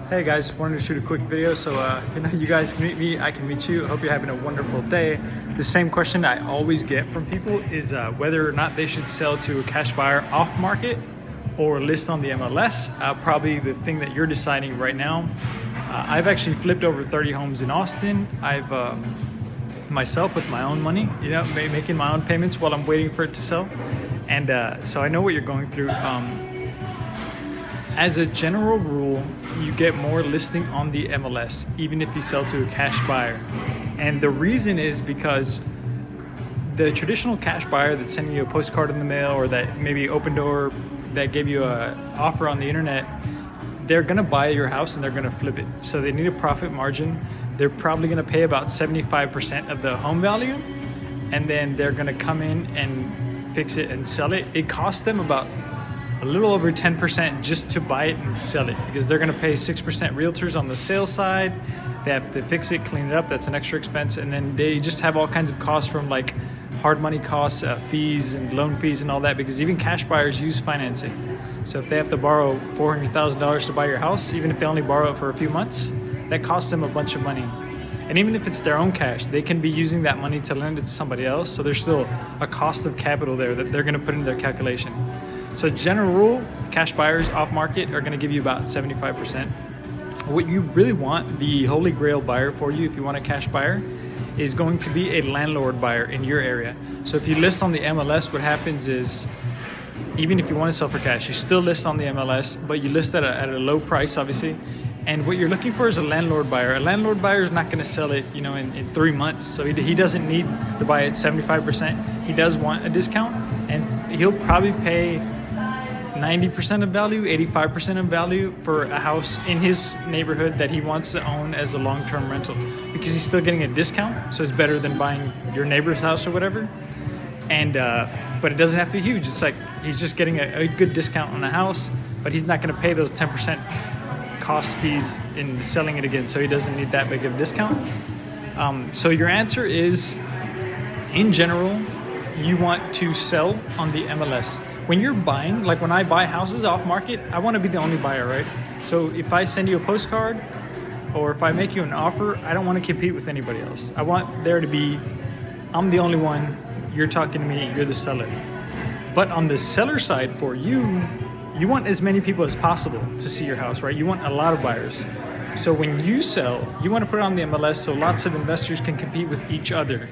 Hey guys, wanted to shoot a quick video so you guys can meet me, I can meet you. I hope you're having a wonderful day. The same question I always get from people is whether or not they should sell to a cash buyer off market or list on the MLS. Probably the thing that you're deciding right now. I've actually flipped over 30 homes in Austin. I've myself with my own money, making my own payments while I'm waiting for it to sell. And so I know what you're going through. As a general rule, you get more listing on the MLS, even if you sell to a cash buyer. And the reason is because the traditional cash buyer that's sending you a postcard in the mail or that maybe open door that gave you an offer on the internet, they're gonna buy your house and they're gonna flip it. So they need a profit margin. They're probably gonna pay about 75% of the home value, and then they're gonna come in and fix it and sell it. It costs them about a little over 10% just to buy it and sell it, because they're gonna pay 6% realtors on the sales side. They have to fix it, clean it up, that's an extra expense. And then they just have all kinds of costs from like hard money costs, fees and loan fees and all that, because even cash buyers use financing. So if they have to borrow $400,000 to buy your house, even if they only borrow it for a few months, that costs them a bunch of money. And even if it's their own cash, they can be using that money to lend it to somebody else. So there's still a cost of capital there that they're gonna put in their calculation. So general rule, cash buyers off market are gonna give you about 75%. What you really want, the holy grail buyer for you, if you want a cash buyer, is going to be a landlord buyer in your area. So if you list on the MLS, what happens is, even if you want to sell for cash, you still list on the MLS, but you list at a low price, obviously. And what you're looking for is a landlord buyer. A landlord buyer is not gonna sell it, in 3 months. So he doesn't need to buy it 75%. He does want a discount, and he'll probably pay 90% of value, 85% of value for a house in his neighborhood that he wants to own as a long-term rental, because he's still getting a discount. So it's better than buying your neighbor's house or whatever. And but it doesn't have to be huge. It's like he's just getting a good discount on the house, but he's not going to pay those 10% cost fees in selling it again. So he doesn't need that big of a discount. So your answer is, in general, you want to sell on the MLS. When you're buying, like when I buy houses off market, I want to be the only buyer, right? So if I send you a postcard or if I make you an offer, I don't want to compete with anybody else. I want there to be, I'm the only one, you're talking to me, you're the seller. But on the seller side for you, you want as many people as possible to see your house, right? You want a lot of buyers. So when you sell, you want to put it on the MLS so lots of investors can compete with each other.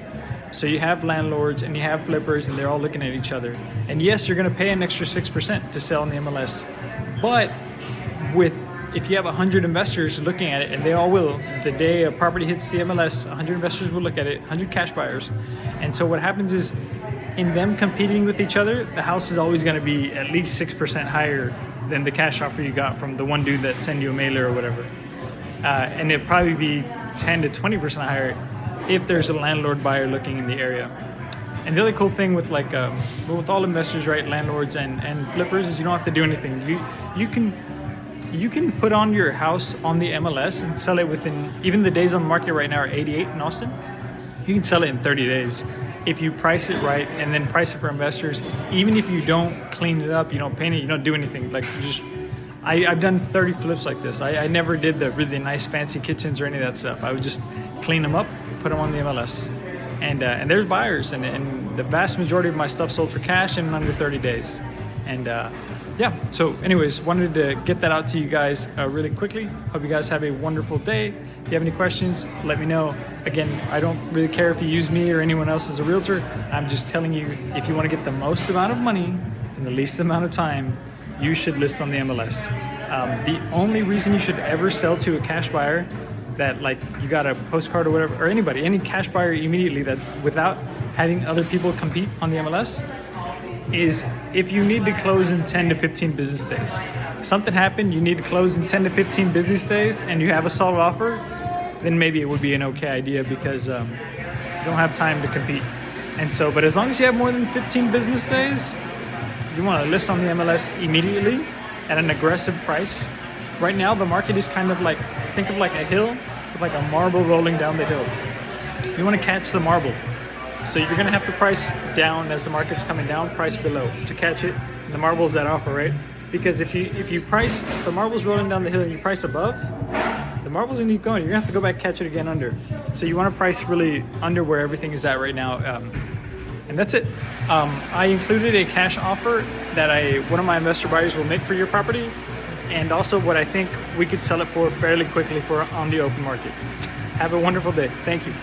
So you have landlords and you have flippers and they're all looking at each other. And yes, you're gonna pay an extra 6% to sell in the MLS. But if you have 100 investors looking at it, and they all will, the day a property hits the MLS, 100 investors will look at it, 100 cash buyers. And so what happens is, in them competing with each other, the house is always gonna be at least 6% higher than the cash offer you got from the one dude that sent you a mailer or whatever. And it'll probably be 10 to 20% higher if there's a landlord buyer looking in the area. And the other cool thing with with all investors, right, landlords and flippers, is you don't have to do anything. You can put on your house on the MLS and sell it within, even the days on the market right now are 88 in Austin. You can sell it in 30 days if you price it right, and then price it for investors. Even if you don't clean it up, you don't paint it, you don't do anything. I've done 30 flips like this. I never did the really nice fancy kitchens or any of that stuff. I would just clean them up, put them on the MLS. And there's buyers, and the vast majority of my stuff sold for cash in under 30 days. And yeah, so anyways, wanted to get that out to you guys really quickly. Hope you guys have a wonderful day. If you have any questions, let me know. Again, I don't really care if you use me or anyone else as a realtor. I'm just telling you, if you want to get the most amount of money in the least amount of time, you should list on the MLS. The only reason you should ever sell to a cash buyer that, like, you got a postcard or whatever, or anybody, any cash buyer immediately, that without having other people compete on the MLS, is if you need to close in 10 to 15 business days. Something happened, you need to close in 10 to 15 business days, and you have a solid offer, then maybe it would be an okay idea, because you don't have time to compete. And so, but as long as you have more than 15 business days, you want to list on the MLS immediately at an aggressive price. Right now, the market is kind of like, think of like a hill with like a marble rolling down the hill. You want to catch the marble. So you're gonna have to price down as the market's coming down, price below to catch it. And the marble's that offer, right? Because if you price, if the marble's rolling down the hill and you price above, the marble's gonna keep going. You're gonna have to go back, catch it again under. So you wanna price really under where everything is at right now. And that's it. I included a cash offer that one of my investor buyers will make for your property, and also what I think we could sell it for fairly quickly for on the open market. Have a wonderful day. Thank you.